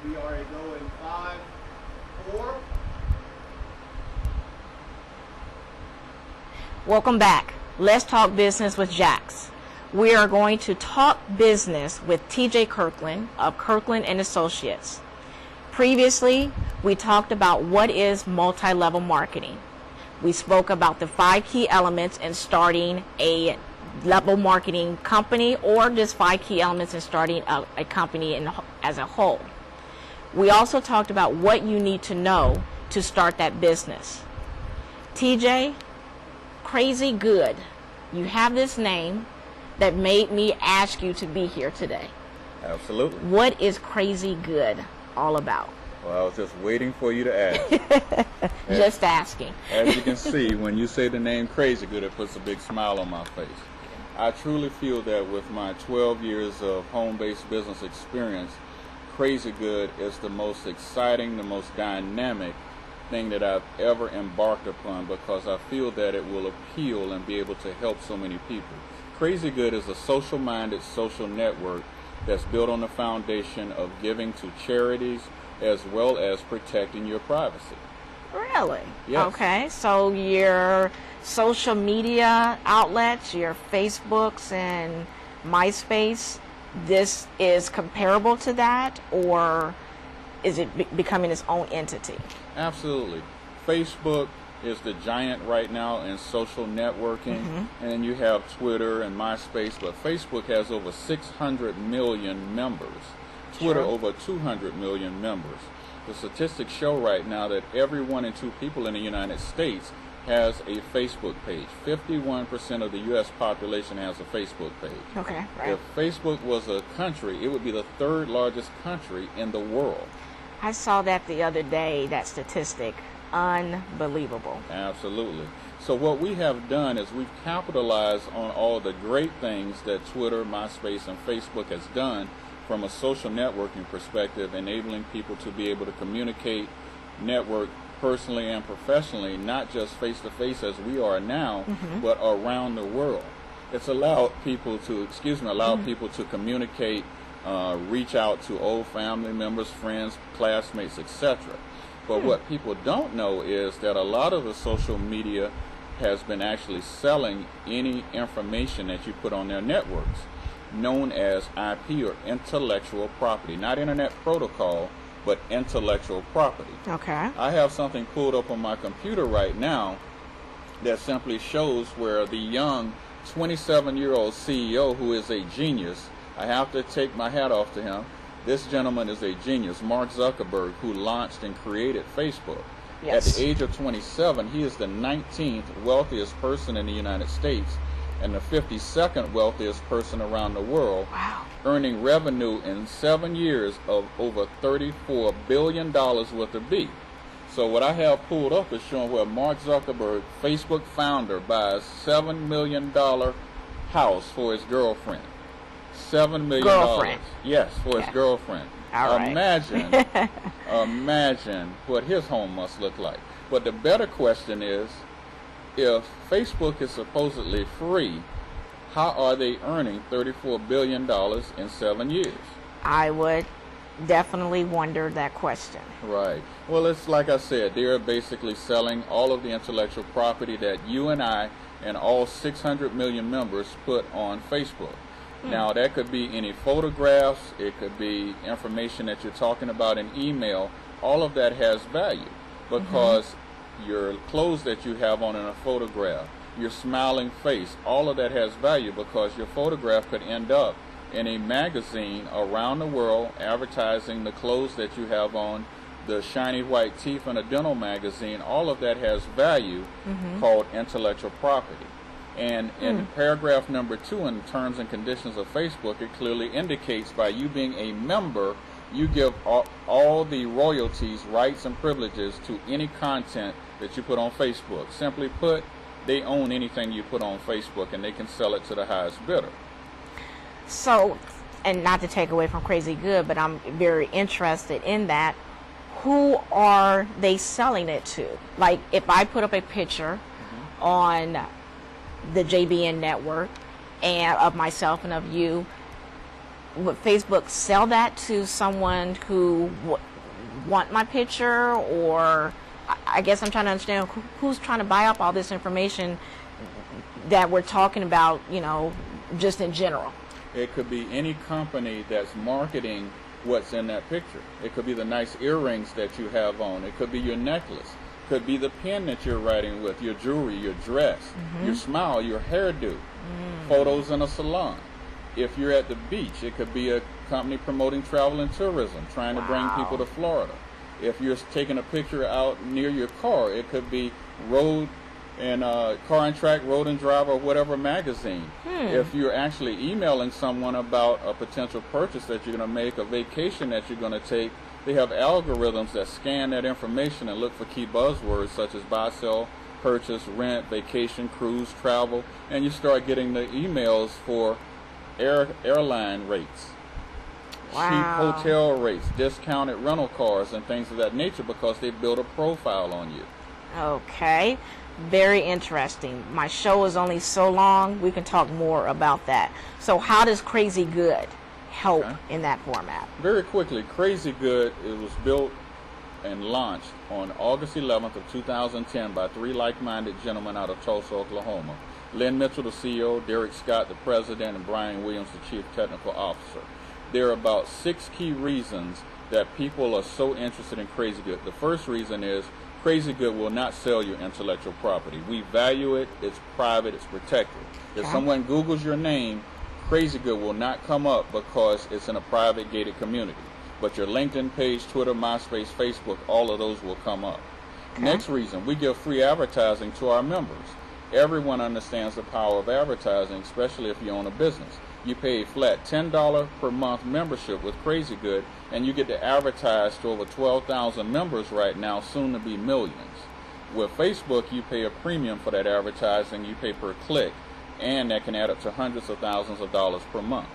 We are a go in 5, 4. Welcome back. Let's talk business with Jax. We are going to talk business with TJ Kirkland of Kirkland and Associates. Previously, we talked about what is multi-level marketing. We spoke about the 5 key elements in starting a level marketing company, or just 5 key elements in starting a company as a whole. We also talked about what you need to know to start that business. TJ, Crazy Good, you have this name that made me ask you to be here today. Absolutely. What is Crazy Good all about? Well, I was just waiting for you to ask. Just asking. As you can see, when you say the name Crazy Good, it puts a big smile on my face. I truly feel that with my 12 years of home-based business experience, Crazy Good is the most exciting, the most dynamic thing that I've ever embarked upon, because I feel that it will appeal and be able to help so many people. Crazy Good is a social-minded social network that's built on the foundation of giving to charities as well as protecting your privacy. Really? Yes. Okay, so your social media outlets, your Facebooks and MySpace, this is comparable to that, or is it becoming its own entity? Absolutely. Facebook is the giant right now in social networking, and you have Twitter and MySpace, but Facebook has over 600 million members. Twitter over 200 million members. The statistics show right now that every 1 in 2 people in the United States has a Facebook page. 51% of the U.S. population has a Facebook page. Okay, right. If Facebook was a country, it would be the 3rd largest country in the world. I saw that the other day, that statistic. Unbelievable. Absolutely. So what we have done is we've capitalized on all the great things that Twitter, MySpace, and Facebook has done from a social networking perspective, enabling people to be able to communicate, network personally and professionally, not just face-to-face as we are now, but around the world. It's allowed people to, people to communicate, reach out to old family members, friends, classmates, etc. But what people don't know is that a lot of the social media has been actually selling any information that you put on their networks, known as IP, or intellectual property. Not internet protocol, but intellectual property. Okay. I have something pulled up on my computer right now that simply shows where the young 27-year-old CEO, who is a genius, I have to take my hat off to him. This gentleman is a genius, Mark Zuckerberg, who launched and created Facebook. Yes. At the age of 27, he is the 19th wealthiest person in the United States and the 52nd wealthiest person around the world, earning revenue in 7 years of over $34 billion worth of B. So what I have pulled up is showing where Mark Zuckerberg, Facebook founder, buys $7 million house for his girlfriend. $7 million. Girlfriend. Yes, for his girlfriend. All right. Imagine what his home must look like. But the better question is, if Facebook is supposedly free, how are they earning $34 billion in 7 years? I would definitely wonder that question. Right. Well, it's like I said, they're basically selling all of the intellectual property that you and I and all 600 million members put on Facebook. Now, that could be any photographs, it could be information that you're talking about in email. All of that has value because your clothes that you have on in a photograph, your smiling face, all of that has value because your photograph could end up in a magazine around the world advertising the clothes that you have on, the shiny white teeth in a dental magazine. All of that has value called intellectual property. And in paragraph number 2 in terms and conditions of Facebook, it clearly indicates by you being a member, you give all the royalties, rights, and privileges to any content that you put on Facebook. Simply put, they own anything you put on Facebook and they can sell it to the highest bidder. So, and not to take away from Crazy Good, but I'm very interested in that. Who are they selling it to? Like, if I put up a picture on the JBN network and of myself and of you, would Facebook sell that to someone who want my picture, or I guess I'm trying to understand who's trying to buy up all this information that we're talking about, you know, just in general. It could be any company that's marketing what's in that picture. It could be the nice earrings that you have on. It could be your necklace. Could be the pen that you're writing with, your jewelry, your dress, your smile, your hairdo, photos in a salon. If you're at the beach, it could be a company promoting travel and tourism, trying to bring people to Florida. If you're taking a picture out near your car, it could be Road and Car and Track, Road and Drive, or whatever magazine. If you're actually emailing someone about a potential purchase that you're going to make, a vacation that you're going to take, they have algorithms that scan that information and look for key buzzwords such as buy, sell, purchase, rent, vacation, cruise, travel, and you start getting the emails for airline rates, cheap hotel rates, discounted rental cars, and things of that nature, because they build a profile on you. Okay, very interesting. My show is only so long. We can talk more about that. So how does Crazy Good help in that format? Very quickly, Crazy Good, it was built and launched on August 11th of 2010 by 3 like-minded gentlemen out of Tulsa, Oklahoma. Lynn Mitchell, the CEO, Derek Scott, the president, and Brian Williams, the chief technical officer. There are about 6 key reasons that people are so interested in Crazy Good. The first reason is Crazy Good will not sell your intellectual property. We value it. It's private. It's protected. If someone Googles your name, Crazy Good will not come up because it's in a private gated community. But your LinkedIn page, Twitter, MySpace, Facebook, all of those will come up. Next reason, we give free advertising to our members. Everyone understands the power of advertising, especially if you own a business. You pay a flat $10 per month membership with Crazy Good, and you get to advertise to over 12,000 members right now, soon to be millions. With Facebook, you pay a premium for that advertising. You pay per click, and that can add up to hundreds of thousands of dollars per month.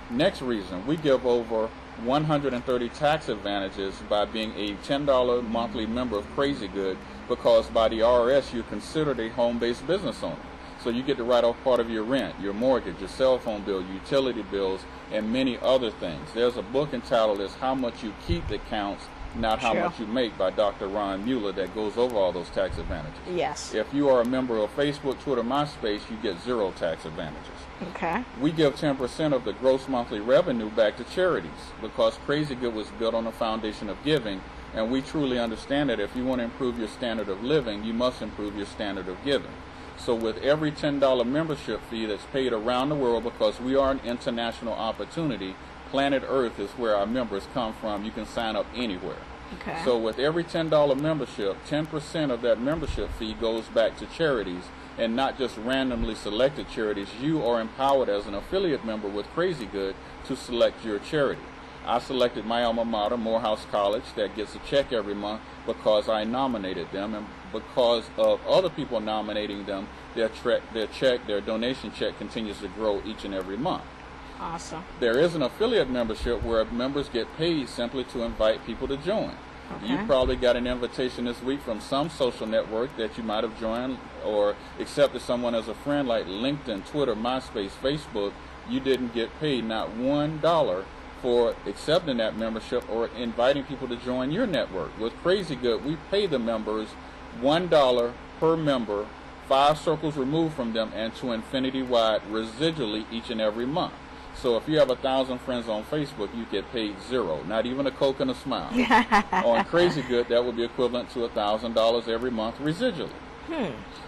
Next reason, we give over 130 tax advantages by being a $10 monthly member of Crazy Good, because by the IRS you're considered a home-based business owner. So you get to write off part of your rent, your mortgage, your cell phone bill, utility bills, and many other things. There's a book entitled is How Much You Keep That Counts, Not How Much You Make, by Dr. Ron Mueller, that goes over all those tax advantages. Yes. If you are a member of Facebook, Twitter, MySpace, you get 0 tax advantages. Okay. We give 10% of the gross monthly revenue back to charities, because Crazy Good was built on a foundation of giving, and we truly understand that if you want to improve your standard of living, you must improve your standard of giving. So with every $10 membership fee that's paid around the world, because we are an international opportunity, planet Earth is where our members come from. You can sign up anywhere. Okay. So with every $10 membership, 10% of that membership fee goes back to charities, and not just randomly selected charities. You are empowered as an affiliate member with Crazy Good to select your charity. I selected my alma mater, Morehouse College, that gets a check every month because I nominated them, and because of other people nominating them, their donation check continues to grow each and every month. Awesome. There is an affiliate membership where members get paid simply to invite people to join. Okay. You probably got an invitation this week from some social network that you might have joined or accepted someone as a friend, like LinkedIn, Twitter, MySpace, Facebook. You didn't get paid not $1 for accepting that membership or inviting people to join your network. With Crazy Good, we pay the members $1 per member, 5 circles removed from them, and to infinity wide residually each and every month. So if you have 1,000 friends on Facebook, you get paid 0, not even a Coke and a smile. On Crazy Good, that would be equivalent to $1,000 every month residually.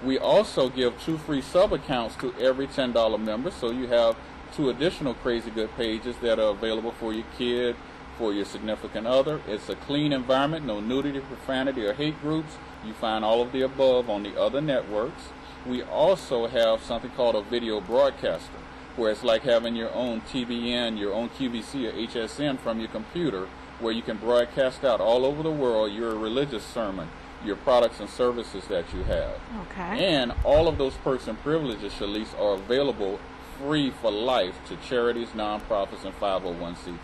We also give 2 free sub-accounts to every $10 member, so you have 2 additional Crazy Good pages that are available for your kid, for your significant other. It's a clean environment, no nudity, profanity, or hate groups. You find all of the above on the other networks. We also have something called a video broadcaster, where it's like having your own TBN, your own QVC or HSN from your computer, where you can broadcast out all over the world your religious sermon, your products and services that you have. Okay. And all of those perks and privileges, Shalise, are available free for life to charities, nonprofits, and 501c3s.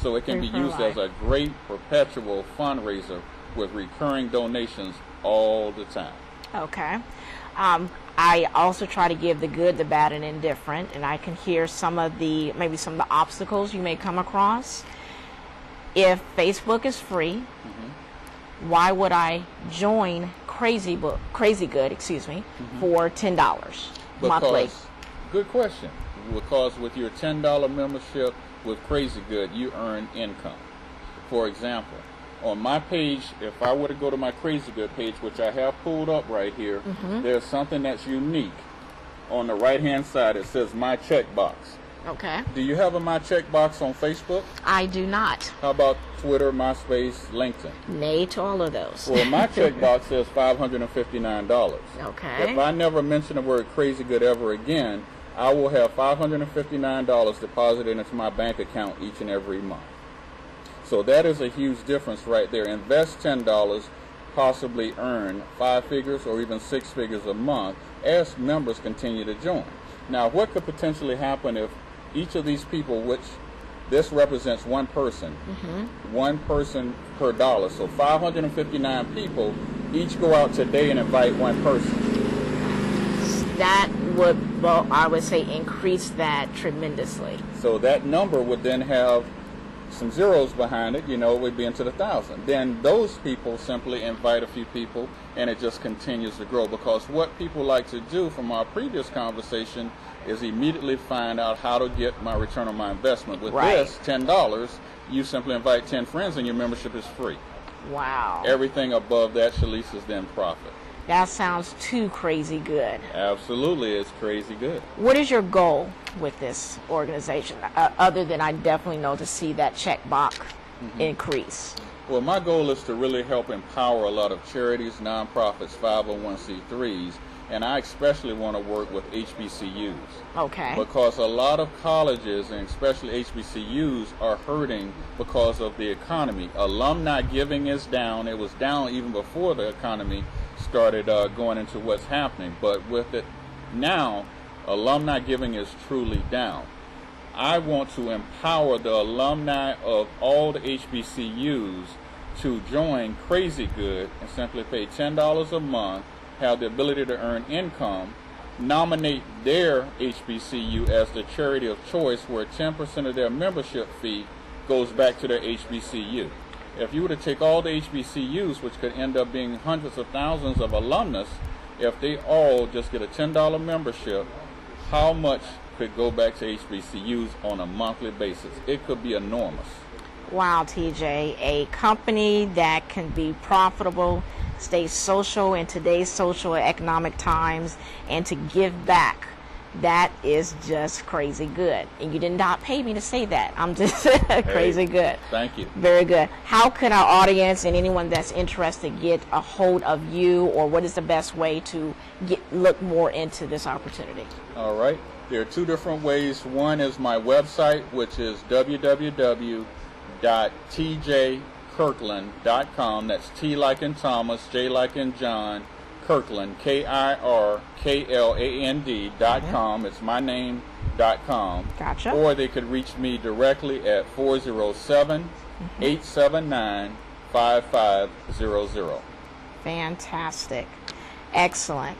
So it can be used as a great perpetual fundraiser with recurring donations all the time. Okay. I also try to give the good, the bad, and indifferent, and I can hear maybe some of the obstacles you may come across. If Facebook is free, why would I join Crazy Good, for $10 monthly? Good question. Because with your $10 membership with Crazy Good, you earn income. For example, on my page, if I were to go to my Crazy Good page, which I have pulled up right here, there's something that's unique. On the right-hand side, it says My Checkbox. Okay. Do you have a My Checkbox on Facebook? I do not. How about Twitter, MySpace, LinkedIn? Nay to all of those. Well, my checkbox says $559. Okay. If I never mention the word Crazy Good ever again, I will have $559 deposited into my bank account each and every month. So that is a huge difference right there. Invest $10, possibly earn 5 figures or even 6 figures a month as members continue to join. Now, what could potentially happen if each of these people, which this represents one person per dollar, so 559 people, each go out today and invite one person. That would, well, I would say increase that tremendously. So that number would then have some zeros behind it, it would be into the 1,000. Then those people simply invite a few people, and it just continues to grow. Because what people like to do from our previous conversation is immediately find out how to get my return on my investment. With this, $10, you simply invite 10 friends, and your membership is free. Wow. Everything above that, Shalise, is then profit. That sounds too crazy good. Absolutely, it's crazy good. What is your goal with this organization, other than I definitely know to see that checkbox increase? Well, my goal is to really help empower a lot of charities, nonprofits, 501c3s, and I especially want to work with HBCUs. Okay. Because a lot of colleges, and especially HBCUs, are hurting because of the economy. Alumni giving is down. It was down even before the economy started going into what's happening. But with it now, alumni giving is truly down. I want to empower the alumni of all the HBCUs to join Crazy Good and simply pay $10 a month, have the ability to earn income, nominate their HBCU as the charity of choice, where 10% of their membership fee goes back to their HBCU. If you were to take all the HBCUs, which could end up being hundreds of thousands of alumnus, if they all just get a $10 membership, how much could go back to HBCUs on a monthly basis? It could be enormous. Wow, TJ, a company that can be profitable, stay social in today's social and economic times, and to give back. That is just crazy good. And you did not pay me to say that. I'm just crazy good. Thank you. Very good. How can our audience and anyone that's interested get a hold of you, or what is the best way to look more into this opportunity? All right. There are 2 different ways. One is my website, which is www.tjkirkland.com. That's T like in Thomas, J like in John, Kirkland, KIRKLAND.com. It's my name.com. Gotcha. Or they could reach me directly at 407-879-5500. Fantastic. Excellent.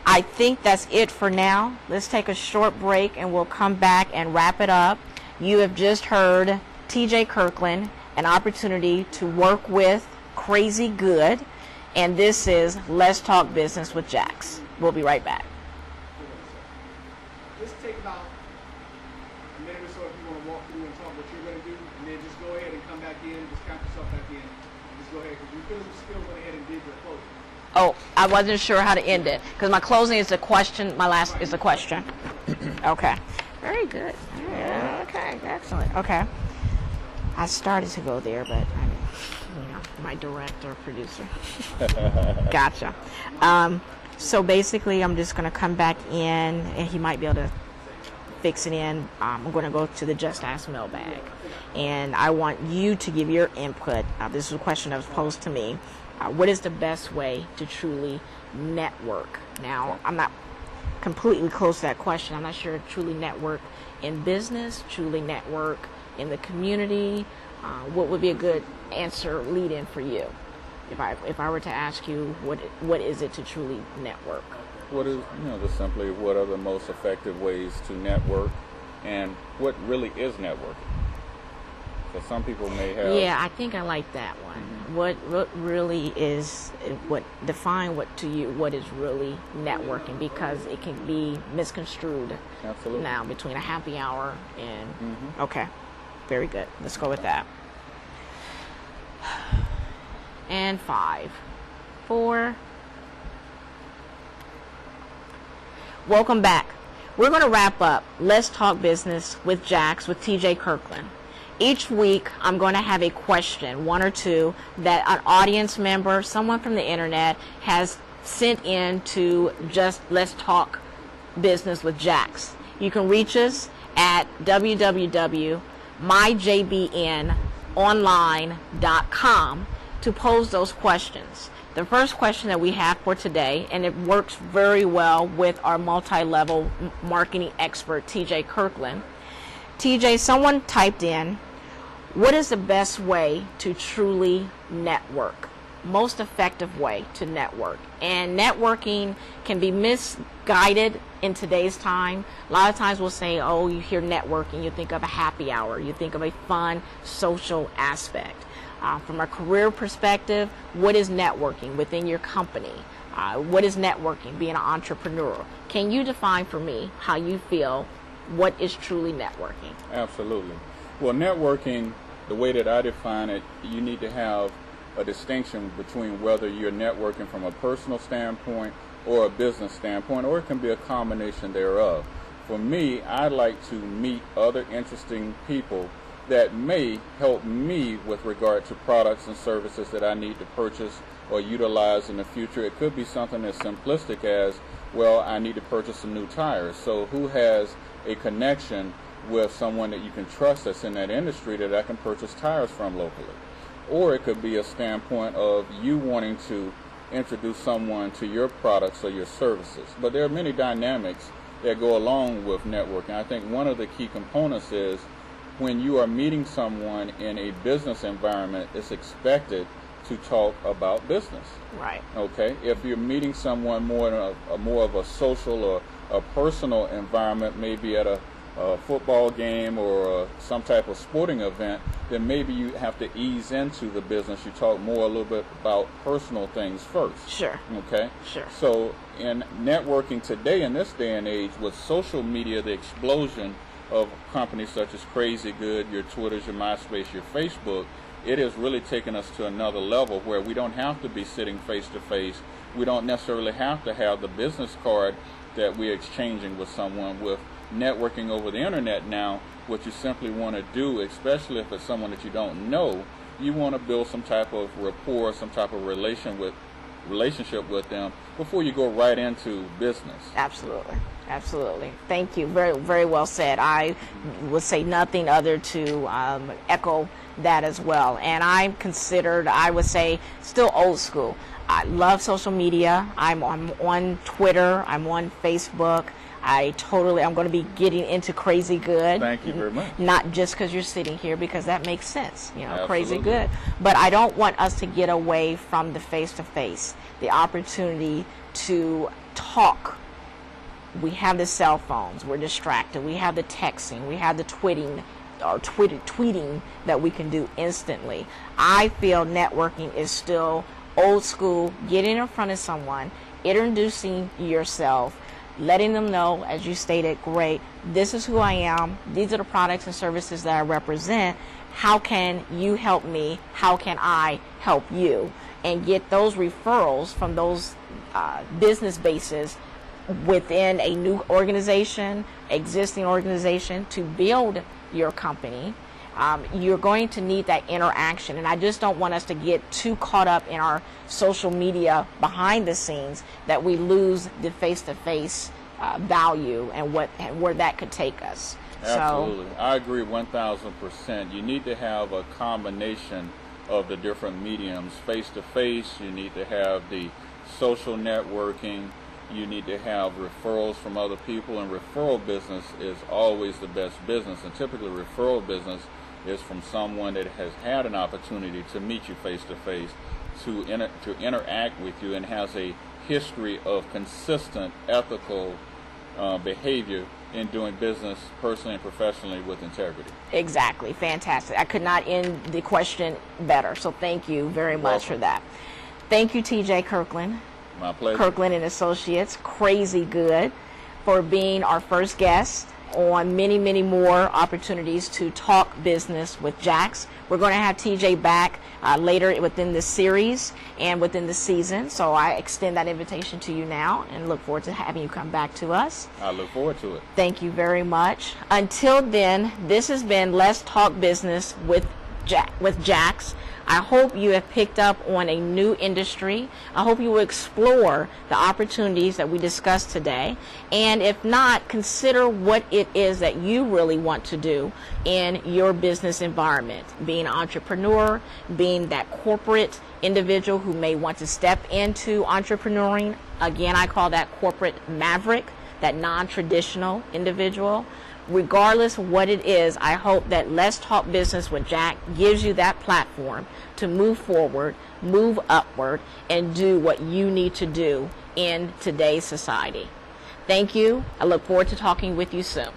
I think that's it for now. Let's take a short break and we'll come back and wrap it up. You have just heard TJ Kirkland, an opportunity to work with Crazy Good. And this is Let's Talk Business with Jax. We'll be right back. Just take about a minute or so if you want to walk through and talk what you're going to do, and then just go ahead and come back in, just count yourself back in, and just go ahead, because you feel still went ahead and did your closing. Oh, I wasn't sure how to end it, because my closing is a question, my last is a question. Okay. Very good. Okay, excellent. Okay. I started to go there, but my director, producer. Gotcha. So basically, I'm just going to come back in, and he might be able to fix it in. I'm going to go to the Just Ask mailbag, and I want you to give your input. This is a question that was posed to me. What is the best way to truly network? Now, I'm not completely close to that question. I'm not sure truly network in business, truly network in the community. What would be a good answer lead in for you? If I were to ask you what is it to truly network? What is, just simply what are the most effective ways to network, and what really is networking? So some people may have. Yeah, I think I like that one. What really is, define what to you, what is really networking, because it can be misconstrued. Absolutely. Now between a happy hour and okay, very good. Let's go with that. And 5, 4. Welcome back. We're going to wrap up Let's Talk Business with Jax with TJ Kirkland. Each week, I'm going to have a question, 1 or 2, that an audience member, someone from the internet, has sent in to just Let's Talk Business with Jax. You can reach us at www.myjbnonline.com to pose those questions. The first question that we have for today, and it works very well with our multi-level marketing expert, TJ Kirkland. TJ, someone typed in, what is the best way to truly network? Most effective way to network. And networking can be misguided in today's time. A lot of times we'll say, oh, you hear networking, you think of a happy hour, you think of a fun social aspect. From a career perspective, what is networking within your company? What is networking, being an entrepreneur? Can you define for me how you feel what is truly networking? Absolutely. Well, networking, the way that I define it, you need to have a distinction between whether you're networking from a personal standpoint or a business standpoint, or it can be a combination thereof. For me, I like to meet other interesting people that may help me with regard to products and services that I need to purchase or utilize in the future. It could be something as simplistic as, well, I need to purchase some new tires. So who has a connection with someone that you can trust that's in that industry that I can purchase tires from locally? Or it could be a standpoint of you wanting to introduce someone to your products or your services. But there are many dynamics that go along with networking. I think one of the key components is when you are meeting someone in a business environment, it's expected to talk about business. Right. Okay. If you're meeting someone more in more of a social or a personal environment, maybe at a football game or some type of sporting event, then maybe you have to ease into the business. You talk more a little bit about personal things first. Sure. Okay. Sure. So in networking today, in this day and age, with social media, the explosion of companies such as Crazy Good, your Twitters, your MySpace, your Facebook, it has really taken us to another level where we don't have to be sitting face to face. We don't necessarily have to have the business card that we're exchanging with someone. With networking over the internet now, what you simply want to do, especially if it's someone that you don't know, you want to build some type of rapport, some type of relationship with them before you go right into business. Absolutely. Absolutely. Thank you. Very, very well said. I would say nothing other to echo that as well. And I'm considered, I would say, still old school. I love social media. I'm on Twitter. I'm on Facebook. I'm going to be getting into Crazy Good. Thank you very much. Not just because you're sitting here, because that makes sense, Absolutely. Crazy Good. But I don't want us to get away from the face-to-face, the opportunity to talk. We have the cell phones, we're distracted. We have the texting, we have the tweeting that we can do instantly. I feel networking is still old school, getting in front of someone, introducing yourself, letting them know, as you stated, great, this is who I am, these are the products and services that I represent, how can you help me, how can I help you, and get those referrals from those business bases within a new organization, existing organization, to build your company. You're going to need that interaction, and I just don't want us to get too caught up in our social media behind the scenes that we lose the face-to-face value and where that could take us. Absolutely. I agree 1,000%. You need to have a combination of the different mediums. Face-to-face, you need to have the social networking, you need to have referrals from other people, and referral business is always the best business. And typically referral business is from someone that has had an opportunity to meet you face to face, to interact with you and has a history of consistent ethical behavior in doing business personally and professionally with integrity. Exactly. Fantastic. I could not end the question better. So thank you very much for that. Thank you, TJ Kirkland. My pleasure. Kirkland and Associates, crazy good, for being our first guest on many, many more opportunities to talk business with Jax. We're going to have TJ back later within this series and within the season. So I extend that invitation to you now and look forward to having you come back to us. I look forward to it. Thank you very much. Until then, this has been Let's Talk Business with Jax. I hope you have picked up on a new industry. I hope you will explore the opportunities that we discussed today. And if not, consider what it is that you really want to do in your business environment. Being an entrepreneur, being that corporate individual who may want to step into entrepreneuring. Again, I call that corporate maverick, that non-traditional individual. Regardless of what it is, I hope that Let's Talk Business with Jack gives you that platform to move forward, move upward, and do what you need to do in today's society. Thank you. I look forward to talking with you soon.